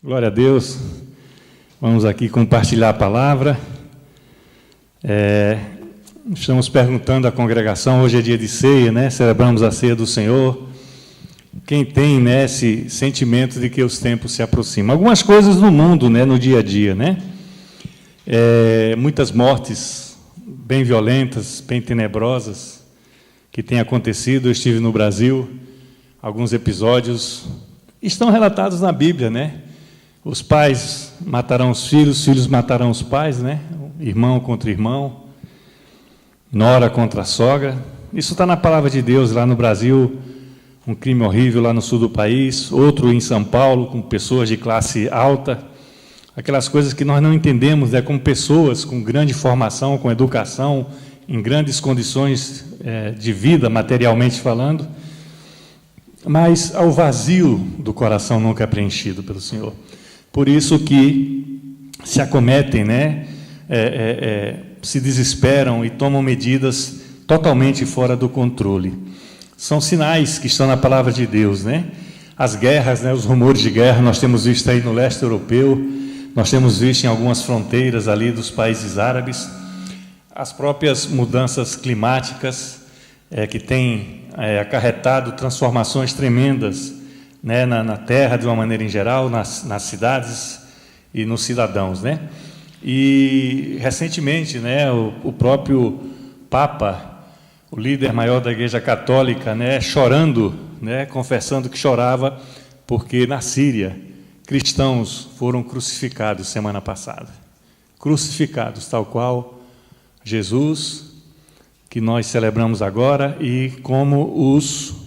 Glória a Deus. Vamos aqui compartilhar a palavra. Estamos perguntando à congregação, hoje é dia de ceia, né? Celebramos a ceia do Senhor. Quem tem, né, esse sentimento de que os tempos se aproximam? Algumas coisas no mundo, né, no dia a dia, né? Muitas mortes bem violentas, bem tenebrosas, que têm acontecido. Eu estive no Brasil, alguns episódios estão relatados na Bíblia, né? Os pais matarão os filhos matarão os pais, né? Irmão contra irmão, nora contra sogra. Isso está na palavra de Deus. Lá no Brasil, um crime horrível lá no sul do país, outro em São Paulo, com pessoas de classe alta, aquelas coisas que nós não entendemos, né? Como pessoas com grande formação, com educação, em grandes condições de vida, materialmente falando, mas ao vazio do coração nunca é preenchido pelo Senhor. Por isso que se acometem, né? Se desesperam e tomam medidas totalmente fora do controle. São sinais que estão na palavra de Deus, né? As guerras, né? Os rumores de guerra, nós temos visto aí no leste europeu, nós temos visto em algumas fronteiras ali dos países árabes, as próprias mudanças climáticas que têm acarretado transformações tremendas, né, na terra, de uma maneira em geral, nas cidades e nos cidadãos, né? E recentemente, né, o próprio Papa, o líder maior da Igreja Católica, né, chorando, né, confessando que chorava porque na Síria cristãos foram crucificados semana passada, crucificados, tal qual Jesus, que nós celebramos agora, e como os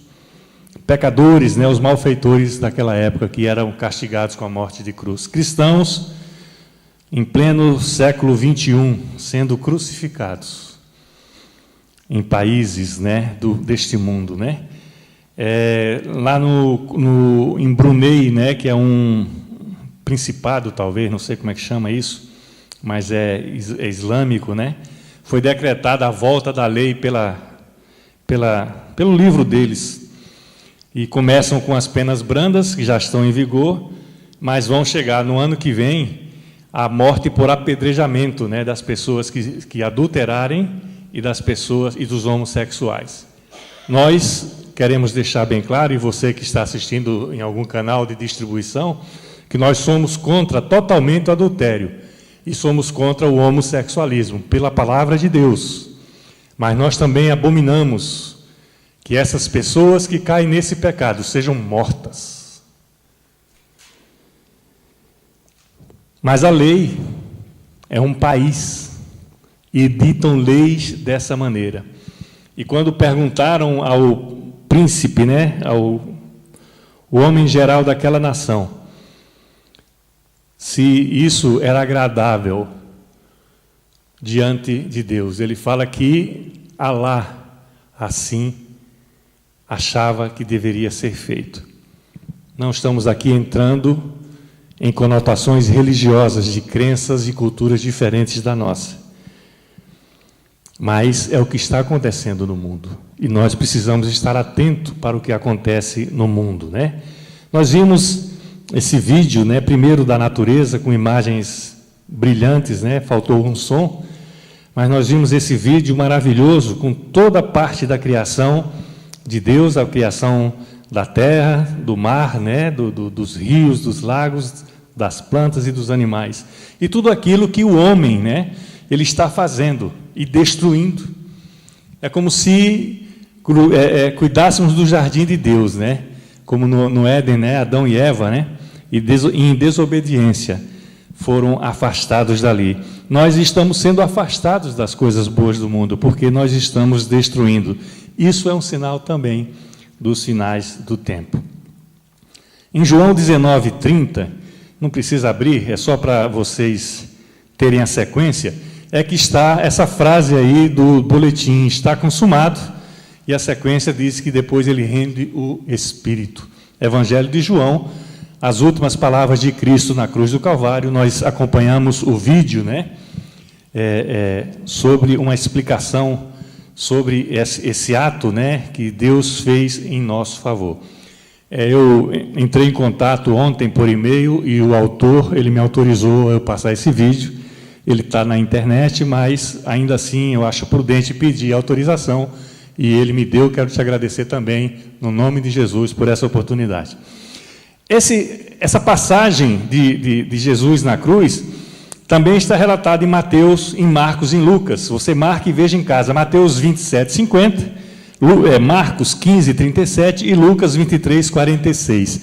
pecadores, né, os malfeitores daquela época, que eram castigados com a morte de cruz. Cristãos, em pleno século XXI, sendo crucificados em países, né, deste mundo, né? Lá em Brunei, né, que é um principado, talvez, não sei como é que chama isso, mas é islâmico, né? Foi decretada a volta da lei pelo livro deles. E começam com as penas brandas, que já estão em vigor, mas vão chegar no ano que vem a morte por apedrejamento, né, das pessoas que adulterarem e das pessoas e dos homossexuais. Nós queremos deixar bem claro, e você que está assistindo em algum canal de distribuição, que nós somos contra totalmente o adultério e somos contra o homossexualismo, pela palavra de Deus. Mas nós também abominamos que essas pessoas que caem nesse pecado sejam mortas. Mas a lei é um país e ditam leis dessa maneira. E quando perguntaram ao príncipe, né, o homem geral daquela nação, se isso era agradável diante de Deus, ele fala que Alá assim achava que deveria ser feito. Não estamos aqui entrando em conotações religiosas de crenças e culturas diferentes da nossa. Mas é o que está acontecendo no mundo. E nós precisamos estar atentos para o que acontece no mundo, né? Nós vimos esse vídeo, né, primeiro da natureza, com imagens brilhantes, né? Faltou um som, mas nós vimos esse vídeo maravilhoso com toda a parte da criação de Deus, a criação da terra, do mar, né, dos rios, dos lagos, das plantas e dos animais. E tudo aquilo que o homem, né, ele está fazendo e destruindo. É como se cuidássemos do jardim de Deus, né, como no Éden, né, Adão e Eva, né, e em desobediência foram afastados dali. Nós estamos sendo afastados das coisas boas do mundo, porque nós estamos destruindo. Isso é um sinal também dos sinais do tempo. Em João 19:30, não precisa abrir, é só para vocês terem a sequência, é que está essa frase aí do boletim, está consumado, e a sequência diz que depois ele rende o Espírito. Evangelho de João, as últimas palavras de Cristo na cruz do Calvário. Nós acompanhamos o vídeo, né, sobre uma explicação sobre esse ato, né, que Deus fez em nosso favor. Eu entrei em contato ontem por e-mail e o autor, ele me autorizou a eu passar esse vídeo. Ele está na internet, mas ainda assim eu acho prudente pedir autorização e ele me deu. Quero te agradecer também, no nome de Jesus, por essa oportunidade. Essa passagem de Jesus na cruz também está relatada em Mateus, em Marcos e em Lucas. Você marca e veja em casa, Mateus 27, 50, Marcos 15, 37 e Lucas 23, 46.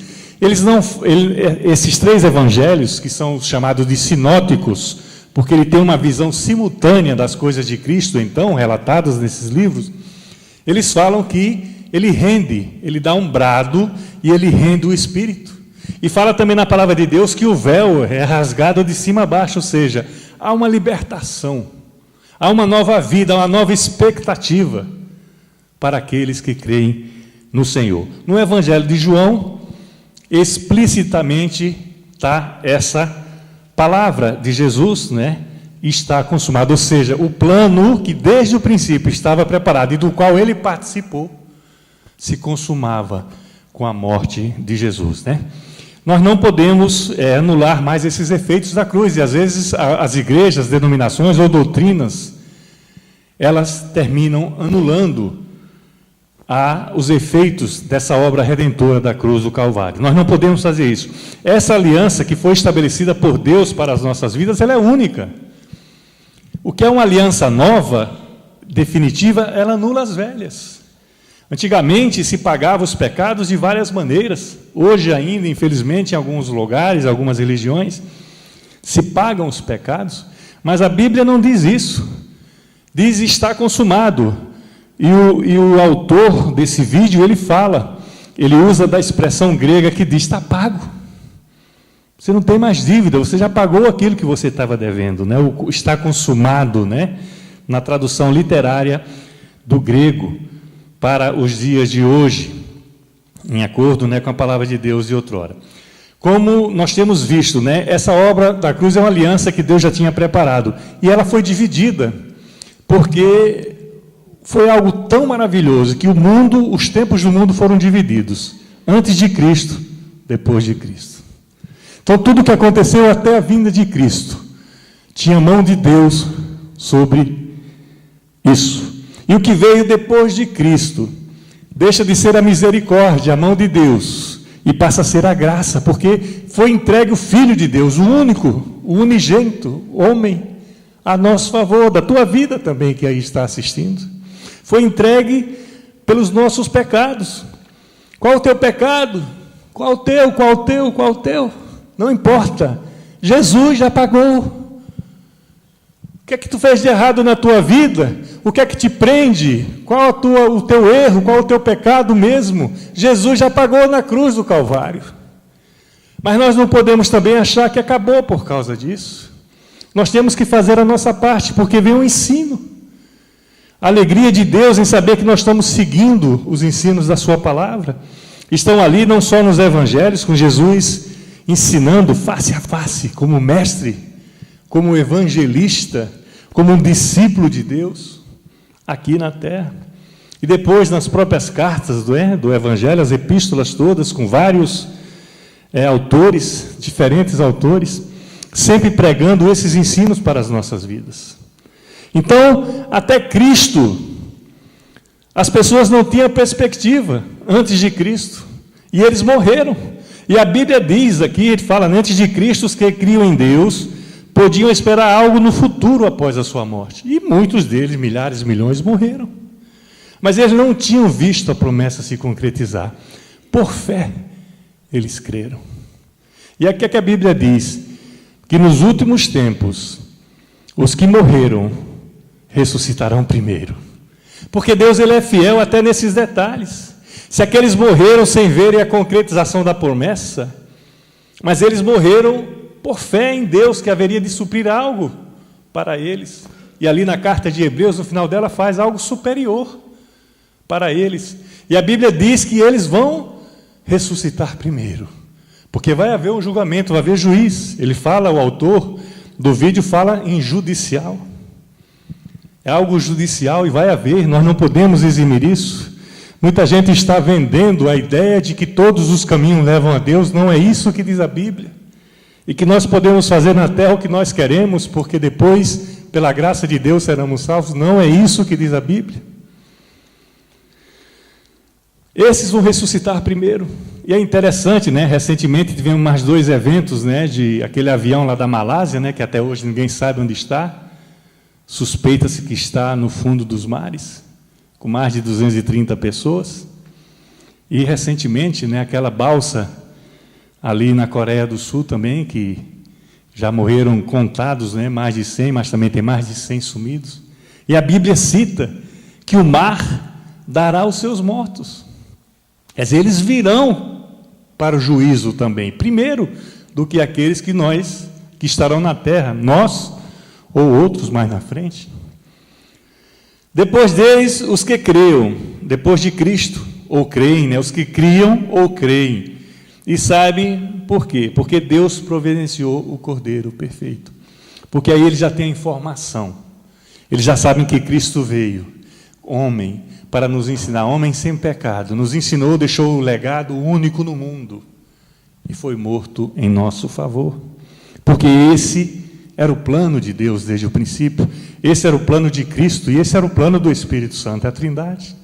Esses três evangelhos, que são chamados de sinóticos, porque ele tem uma visão simultânea das coisas de Cristo, então, relatadas nesses livros, eles falam que ele dá um brado e ele rende o Espírito. E fala também na palavra de Deus que o véu é rasgado de cima a baixo, ou seja, há uma libertação, há uma nova vida, uma nova expectativa para aqueles que creem no Senhor. No Evangelho de João, explicitamente está essa palavra de Jesus, está consumado, ou seja, o plano que desde o princípio estava preparado e do qual ele participou, se consumava com a morte de Jesus, Nós não podemos anular mais esses efeitos da cruz, e às vezes as igrejas, denominações ou doutrinas, elas terminam anulando os efeitos dessa obra redentora da cruz do Calvário. Nós não podemos fazer isso. Essa aliança que foi estabelecida por Deus para as nossas vidas, ela é única. O que é uma aliança nova, definitiva, ela anula as velhas. Antigamente se pagava os pecados de várias maneiras. Hoje ainda, infelizmente, em alguns lugares, algumas religiões, se pagam os pecados, mas a Bíblia não diz isso. Diz está consumado. E o autor desse vídeo, ele usa da expressão grega que diz está pago. Você não tem mais dívida, você já pagou aquilo que você estava devendo, O está consumado, Na tradução literária do grego para os dias de hoje, em acordo com a palavra de Deus de outrora. Como nós temos visto, essa obra da cruz é uma aliança que Deus já tinha preparado, e ela foi dividida, porque foi algo tão maravilhoso que os tempos do mundo foram divididos, antes de Cristo, depois de Cristo. Então, tudo o que aconteceu até a vinda de Cristo, tinha a mão de Deus sobre isso. E o que veio depois de Cristo deixa de ser a misericórdia, a mão de Deus, e passa a ser a graça, porque foi entregue o Filho de Deus, o único, o unigênito, homem, a nosso favor, da tua vida também que aí está assistindo. Foi entregue pelos nossos pecados. Qual o teu pecado? Qual o teu? Qual o teu? Qual o teu? Não importa, Jesus já pagou. O que é que tu fez de errado na tua vida? O que é que te prende? Qual o teu erro? Qual o teu pecado mesmo? Jesus já pagou na cruz do Calvário. Mas nós não podemos também achar que acabou por causa disso. Nós temos que fazer a nossa parte, porque vem um ensino. A alegria de Deus em saber que nós estamos seguindo os ensinos da sua palavra. Estão ali não só nos evangelhos, com Jesus ensinando face a face, como mestre, como evangelista, como um discípulo de Deus, aqui na terra. E depois nas próprias cartas do Evangelho, as epístolas todas, com vários autores, diferentes autores, sempre pregando esses ensinos para as nossas vidas. Então, até Cristo, as pessoas não tinham perspectiva antes de Cristo, e eles morreram. E a Bíblia diz aqui, ele fala, antes de Cristo, os que criam em Deus podiam esperar algo no futuro após a sua morte. E muitos deles, milhares, milhões, morreram. Mas eles não tinham visto a promessa se concretizar. Por fé, eles creram. E aqui é que a Bíblia diz que nos últimos tempos, os que morreram ressuscitarão primeiro. Porque Deus ele é fiel até nesses detalhes. Se aqueles morreram sem verem a concretização da promessa, mas eles morreram por fé em Deus, que haveria de suprir algo para eles. E ali na carta de Hebreus, no final dela, faz algo superior para eles. E a Bíblia diz que eles vão ressuscitar primeiro, porque vai haver um julgamento, vai haver juiz. Ele fala, o autor do vídeo fala em judicial. É algo judicial e vai haver, nós não podemos eximir isso. Muita gente está vendendo a ideia de que todos os caminhos levam a Deus. Não é isso que diz a Bíblia. E que nós podemos fazer na terra o que nós queremos, porque depois, pela graça de Deus, seremos salvos. Não é isso que diz a Bíblia. Esses vão ressuscitar primeiro. E é interessante, né? Recentemente tivemos mais 2 eventos, né? De aquele avião lá da Malásia, né? Que até hoje ninguém sabe onde está. Suspeita-se que está no fundo dos mares, com mais de 230 pessoas. E recentemente, né? Aquela balsa ali na Coreia do Sul também, que já morreram contados, né? Mais de 100, mas também tem mais de 100 sumidos. E a Bíblia cita que o mar dará os seus mortos. Quer dizer, eles virão para o juízo também, primeiro do que aqueles que estarão na terra, nós ou outros mais na frente. Depois deles, os que creiam, depois de Cristo, ou creem, né? Os que criam ou creem. E sabem por quê? Porque Deus providenciou o Cordeiro perfeito. Porque aí eles já têm a informação. Eles já sabem que Cristo veio, homem, para nos ensinar, homem sem pecado, nos ensinou, deixou o legado único no mundo e foi morto em nosso favor, porque esse era o plano de Deus desde o princípio, esse era o plano de Cristo e esse era o plano do Espírito Santo, a Trindade.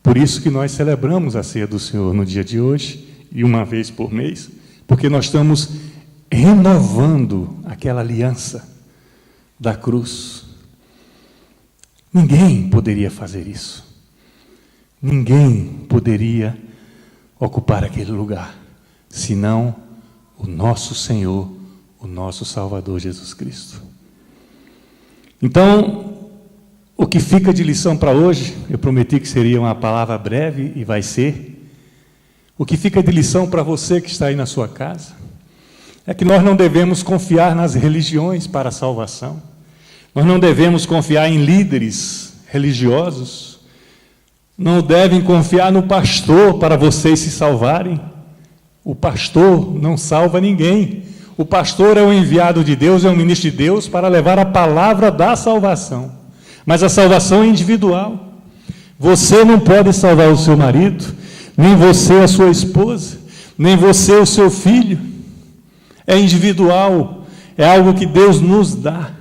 Por isso que nós celebramos a ceia do Senhor no dia de hoje e uma vez por mês, porque nós estamos renovando aquela aliança da cruz. Ninguém poderia fazer isso. Ninguém poderia ocupar aquele lugar, senão o nosso Senhor, o nosso Salvador Jesus Cristo. Então, o que fica de lição para hoje, eu prometi que seria uma palavra breve e vai ser. O que fica de lição para você que está aí na sua casa, é que nós não devemos confiar nas religiões para a salvação. Nós não devemos confiar em líderes religiosos, não devem confiar no pastor para vocês se salvarem. O pastor não salva ninguém. O pastor é o enviado de Deus, é o ministro de Deus para levar a palavra da salvação. Mas a salvação é individual. Você não pode salvar o seu marido, nem você a sua esposa, nem você o seu filho. É individual, é algo que Deus nos dá.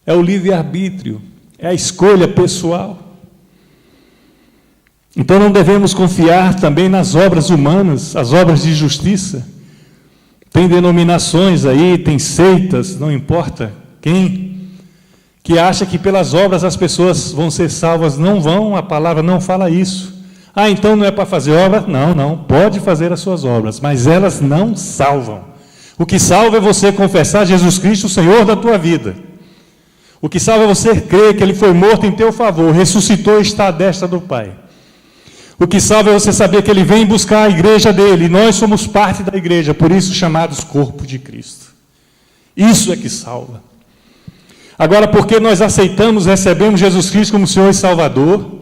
É o livre-arbítrio, é a escolha pessoal. Então não devemos confiar também nas obras humanas, as obras de justiça. Tem denominações aí, tem seitas, não importa quem, que acha que pelas obras as pessoas vão ser salvas. Não vão, a palavra não fala isso. Ah, então não é para fazer obra? Não, pode fazer as suas obras, mas elas não salvam. O que salva é você confessar Jesus Cristo, o Senhor da tua vida. O que salva é você crer que Ele foi morto em teu favor, ressuscitou e está à destra do Pai. O que salva é você saber que Ele vem buscar a igreja dele, e nós somos parte da igreja, por isso chamados corpo de Cristo. Isso é que salva. Agora, porque nós aceitamos, recebemos Jesus Cristo como Senhor e Salvador,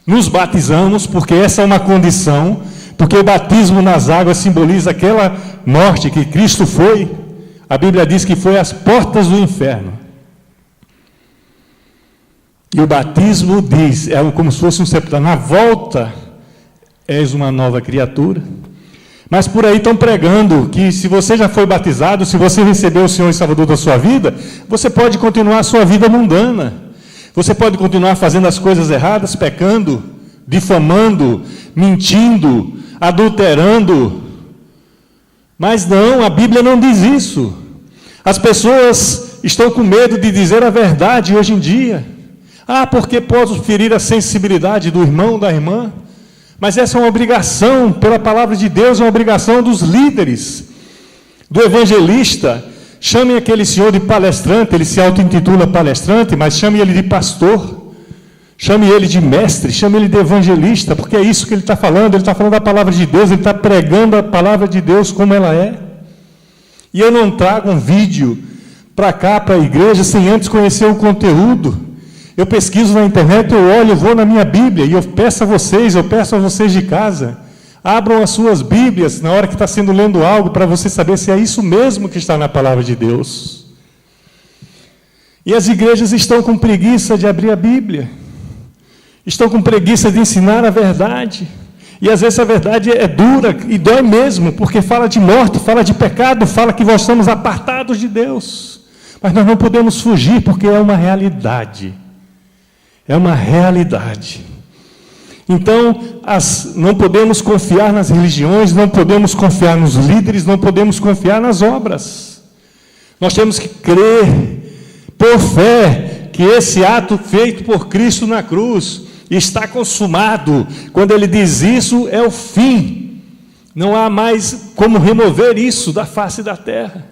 nos batizamos, porque essa é uma condição, porque o batismo nas águas simboliza aquela morte que Cristo foi, a Bíblia diz que foi às portas do inferno. E o batismo diz, é como se fosse um sepultamento. Na volta, és uma nova criatura. Mas por aí estão pregando que se você já foi batizado, se você recebeu o Senhor e Salvador da sua vida, você pode continuar a sua vida mundana. Você pode continuar fazendo as coisas erradas, pecando, difamando, mentindo, adulterando. Mas não, a Bíblia não diz isso. As pessoas estão com medo de dizer a verdade hoje em dia. Ah, porque posso ferir a sensibilidade do irmão, da irmã? Mas essa é uma obrigação, pela palavra de Deus, é uma obrigação dos líderes, do evangelista. Chamem aquele senhor de palestrante, ele se auto-intitula palestrante, mas chame ele de pastor, chame ele de mestre, chame ele de evangelista, porque é isso que ele está falando da palavra de Deus, ele está pregando a palavra de Deus como ela é. E eu não trago um vídeo para cá, para a igreja, sem antes conhecer o conteúdo. Eu pesquiso na internet, eu olho, eu vou na minha Bíblia, e eu peço a vocês de casa, abram as suas Bíblias na hora que está sendo lendo algo, para você saber se é isso mesmo que está na palavra de Deus. E as igrejas estão com preguiça de abrir a Bíblia. Estão com preguiça de ensinar a verdade. E às vezes a verdade é dura e dói mesmo, porque fala de morte, fala de pecado, fala que nós estamos apartados de Deus. Mas nós não podemos fugir, porque é uma realidade. É uma realidade. Então, não podemos confiar nas religiões, não podemos confiar nos líderes, não podemos confiar nas obras. Nós temos que crer, por fé, que esse ato feito por Cristo na cruz está consumado. Quando ele diz isso, é o fim. Não há mais como remover isso da face da terra.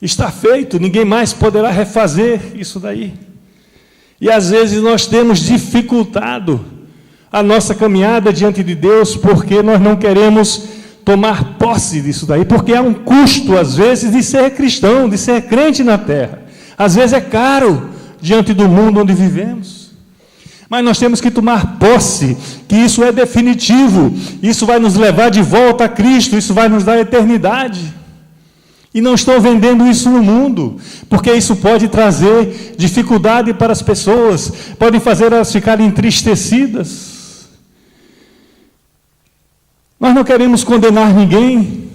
Está feito, ninguém mais poderá refazer isso daí. E às vezes nós temos dificultado a nossa caminhada diante de Deus, porque nós não queremos tomar posse disso daí, porque há um custo, às vezes, de ser cristão, de ser crente na terra. Às vezes é caro diante do mundo onde vivemos. Mas nós temos que tomar posse, que isso é definitivo, isso vai nos levar de volta a Cristo, isso vai nos dar a eternidade. E não estão vendendo isso no mundo, porque isso pode trazer dificuldade para as pessoas, pode fazer elas ficarem entristecidas. Nós não queremos condenar ninguém.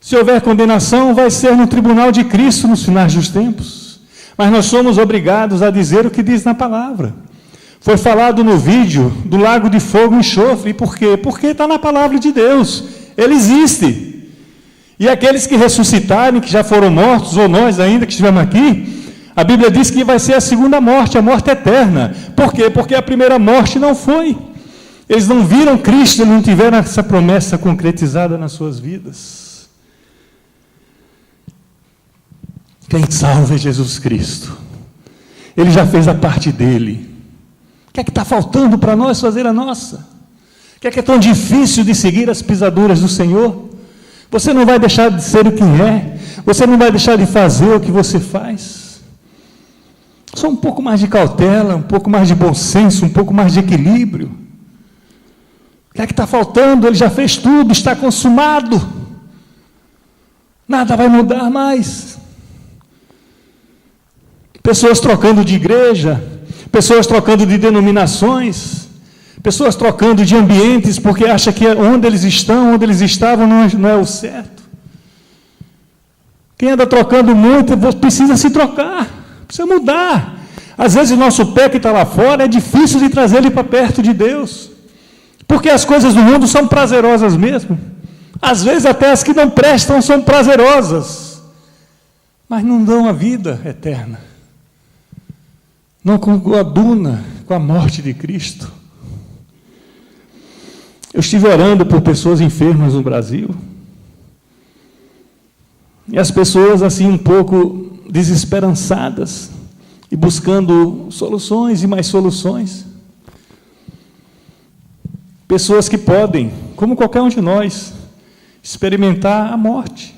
Se houver condenação, vai ser no tribunal de Cristo nos finais dos tempos. Mas nós somos obrigados a dizer o que diz na palavra. Foi falado no vídeo do lago de fogo e enxofre. E por quê? Porque está na palavra de Deus. Ele existe. E aqueles que ressuscitarem, que já foram mortos, ou nós ainda que estivemos aqui, a Bíblia diz que vai ser a segunda morte, a morte eterna. Por quê? Porque a primeira morte não foi. Eles não viram Cristo, eles não tiveram essa promessa concretizada nas suas vidas. Quem salva é Jesus Cristo. Ele já fez a parte dele. O que é que está faltando para nós fazer a nossa? O que é tão difícil de seguir as pisaduras do Senhor? Você não vai deixar de ser o que é. Você não vai deixar de fazer o que você faz. Só um pouco mais de cautela, um pouco mais de bom senso, um pouco mais de equilíbrio. O que é que está faltando? Ele já fez tudo, está consumado. Nada vai mudar mais. Pessoas trocando de igreja, pessoas trocando de denominações, pessoas trocando de ambientes, porque acham que onde eles estão, onde eles estavam, não é o certo. Quem anda trocando muito, precisa se trocar, precisa mudar. Às vezes o nosso pé que está lá fora, é difícil de trazer ele para perto de Deus. Porque as coisas do mundo são prazerosas mesmo. Às vezes até as que não prestam são prazerosas, mas não dão a vida eterna. Não coaduna com a morte de Cristo. Eu estive orando por pessoas enfermas no Brasil. E as pessoas assim um pouco desesperançadas e buscando soluções e mais soluções. Pessoas que podem, como qualquer um de nós, experimentar a morte.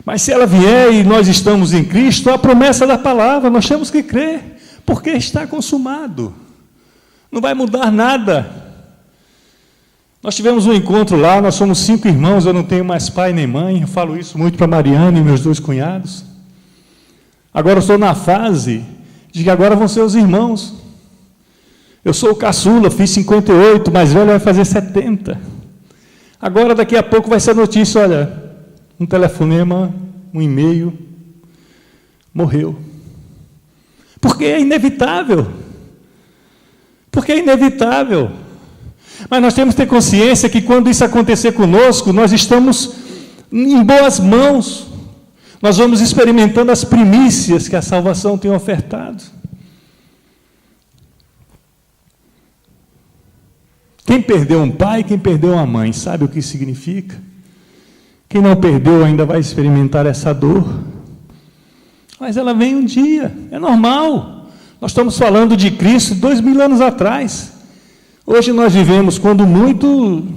Mas se ela vier e nós estamos em Cristo, a promessa da palavra, nós temos que crer, porque está consumado. Não vai mudar nada. Nós tivemos um encontro lá, nós somos 5 irmãos, eu não tenho mais pai nem mãe, eu falo isso muito para Mariana e meus 2 cunhados. Agora eu estou na fase de que agora vão ser os irmãos. Eu sou o caçula, fiz 58, mais velho vai fazer 70. Agora, daqui a pouco, vai ser a notícia, olha, um telefonema, um e-mail, morreu. Porque é inevitável. Porque é inevitável. Mas nós temos que ter consciência que quando isso acontecer conosco, nós estamos em boas mãos. Nós vamos experimentando as primícias que a salvação tem ofertado. Quem perdeu um pai, quem perdeu uma mãe, sabe o que isso significa? Quem não perdeu ainda vai experimentar essa dor. Mas ela vem um dia, é normal. Nós estamos falando de Cristo 2000 anos atrás. Hoje nós vivemos, quando muito,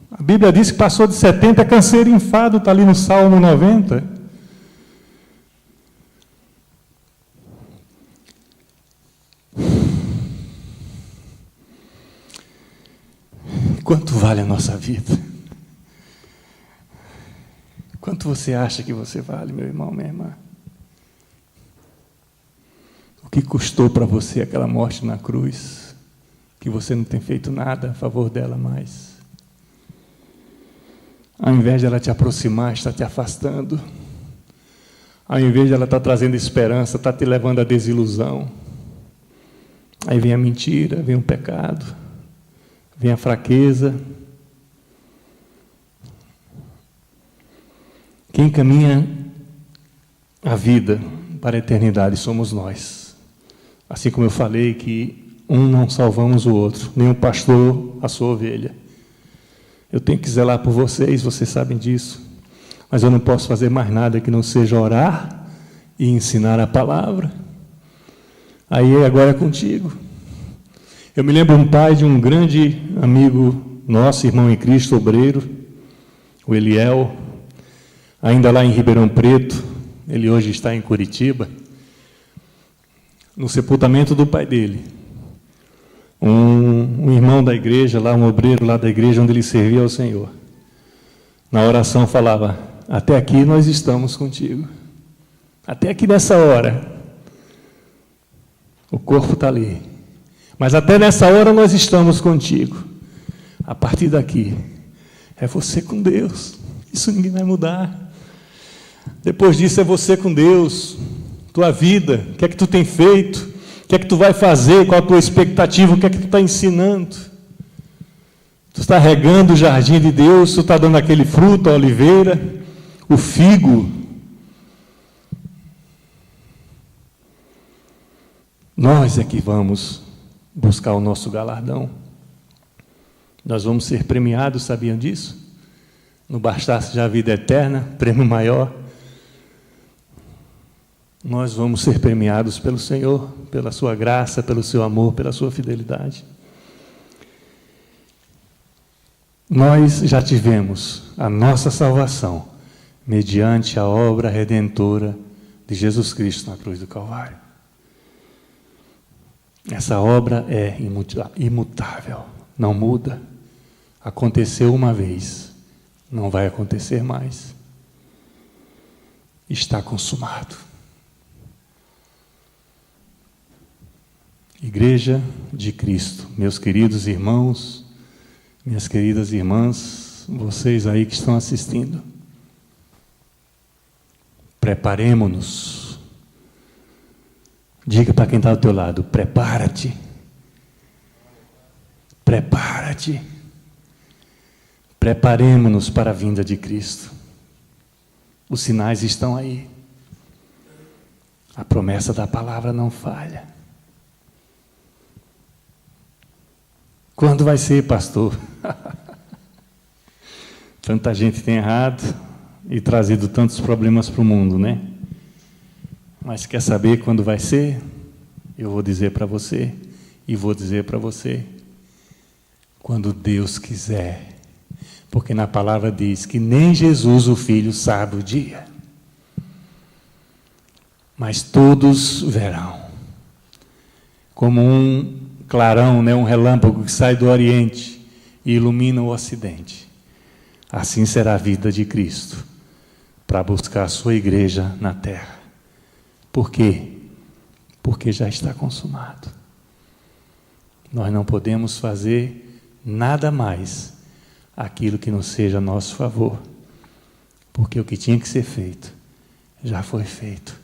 a Bíblia diz que passou de 70, é canseiro e enfado, está ali no Salmo 90. Quanto vale a nossa vida? Quanto você acha que você vale, meu irmão, minha irmã? O que custou para você aquela morte na cruz? que você não tem feito nada a favor dela mais. Ao invés de ela te aproximar, está te afastando. Ao invés de ela estar trazendo esperança, está te levando à desilusão. Aí vem a mentira, vem o pecado, vem a fraqueza. Quem caminha a vida para a eternidade somos nós. Assim como eu falei que um não salvamos o outro, nem o pastor a sua ovelha. Eu tenho que zelar por vocês sabem disso. Mas eu não posso fazer mais nada que não seja orar e ensinar a palavra. Aí agora é contigo. Eu me lembro um pai de um grande amigo nosso, irmão em Cristo, obreiro, o Eliel, ainda lá em Ribeirão Preto, ele hoje está em Curitiba, no sepultamento do pai dele. Um irmão da igreja, lá, um obreiro lá da igreja onde ele servia ao Senhor. Na oração falava: até aqui nós estamos contigo. Até aqui nessa hora. O corpo está ali. Mas até nessa hora nós estamos contigo. A partir daqui, é você com Deus. Isso ninguém vai mudar. Depois disso é você com Deus. Tua vida, o que é que tu tem feito? O que é que tu vai fazer? Qual a tua expectativa? O que é que tu está ensinando? Tu está regando o jardim de Deus? Tu está dando aquele fruto, a oliveira, o figo? Nós é que vamos buscar o nosso galardão. Nós vamos ser premiados, sabiam disso? Não bastasse já a vida eterna, prêmio maior. Nós vamos ser premiados pelo Senhor, pela sua graça, pelo seu amor, pela sua fidelidade. Nós já tivemos a nossa salvação mediante a obra redentora de Jesus Cristo na cruz do Calvário. Essa obra é imutável, não muda. Aconteceu uma vez, não vai acontecer mais. Está consumado. Igreja de Cristo, meus queridos irmãos, minhas queridas irmãs, vocês aí que estão assistindo, preparemo-nos. Diga para quem está ao teu lado: prepara-te. Prepara-te. Preparemo-nos para a vinda de Cristo. Os sinais estão aí. A promessa da palavra não falha. Quando vai ser, pastor? Tanta gente tem errado e trazido tantos problemas para o mundo, né? Mas quer saber quando vai ser? Eu vou dizer para você, e vou dizer para você, quando Deus quiser. Porque na palavra diz que nem Jesus, o Filho, sabe o dia. Mas todos verão. Como um clarão, né, um relâmpago que sai do Oriente e ilumina o Ocidente. Assim será a vida de Cristo, para buscar a sua igreja na terra. Por quê? Porque já está consumado. Nós não podemos fazer nada mais aquilo que não seja a nosso favor, porque o que tinha que ser feito, já foi feito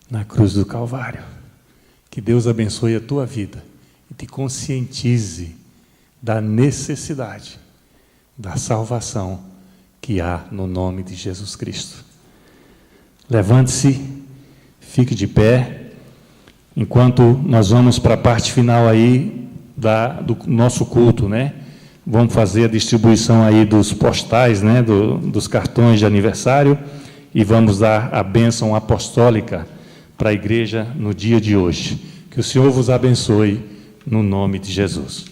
na cruz do Calvário. Que Deus abençoe a tua vida e te conscientize da necessidade da salvação que há no nome de Jesus Cristo. Levante-se, fique de pé, enquanto nós vamos para a parte final aí do nosso culto, né? Vamos fazer a distribuição aí dos postais, né? Dos cartões de aniversário, e vamos dar a bênção apostólica para a igreja no dia de hoje. Que o Senhor vos abençoe, no nome de Jesus.